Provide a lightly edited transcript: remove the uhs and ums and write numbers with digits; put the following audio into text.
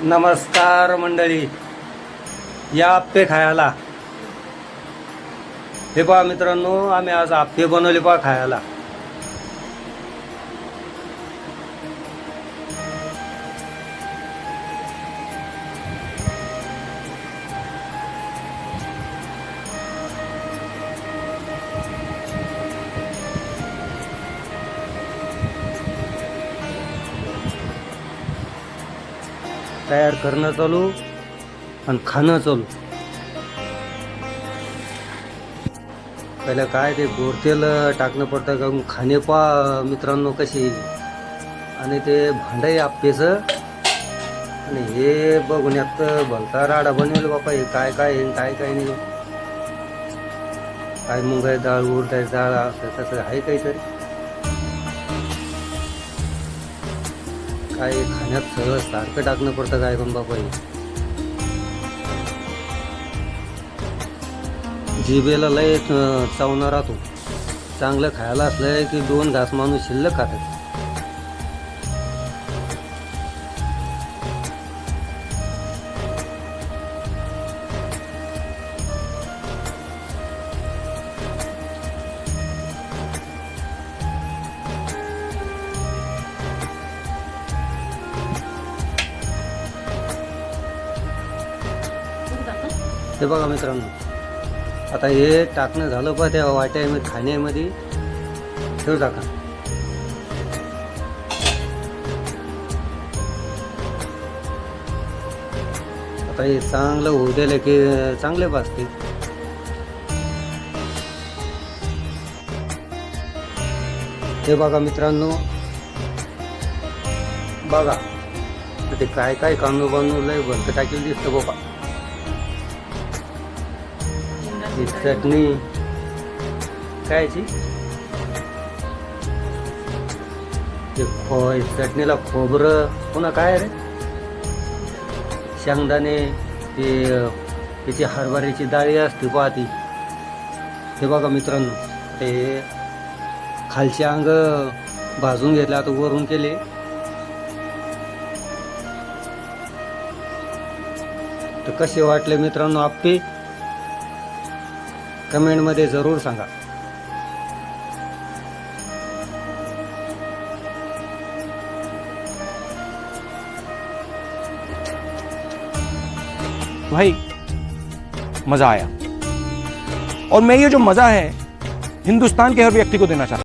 नमस्कार मंडळी, या आप्पे खायला. हे पहा मित्रांनो, आम्ही आज आप्पे बनवले पहा खायला. तयार करणं चालू आणि खाणं चालू. पहिलं काय ते गोड तेल टाकणं पडतं का खाणे पा मित्रांनो कशी. आणि ते भांडं आप्पेचं आणि हे बघून यात भलता राडा बनवलं बापा. हे काय काय काय काय नाही, काय मुंगाई डाळ उडदाची डाळ असं तसं आहे काहीतरी. काय खाण्यात सगळं सारखं टाकणं पडतं काय पण बापा. जिभेला लय चावणार राहतो. चांगलं खायला असलं की 2 घास माणूस शिल्लक खातात. हे बघा मित्रांनो, आता हे टाकणं झालं पहा त्या वाट्यामध्ये खाण्यामध्ये ठेव टाका. आता हे चांगलं होऊ दिलं की चांगले भाजते. हे बघा मित्रांनो, बघा ते काय काय कांदू लय भलतं टाकेल दिसतं बाबा. चटणी कायची, ते चटणीला खोबरं, पुन्हा काय रे शेंगदाणे, ते त्याची हरभऱ्याची डाळी असते पहा ती. हे बघा मित्रांनो, ते खालचे अंग भाजून घेतले, आता वरून केले. तर कसे वाटले मित्रांनो आप्पे, कमेंट मध्ये जरूर सांगा. भाई मजा आया, और मैं ये जो मजा है हिंदुस्तान के हर व्यक्ति को देना चाहता हूं.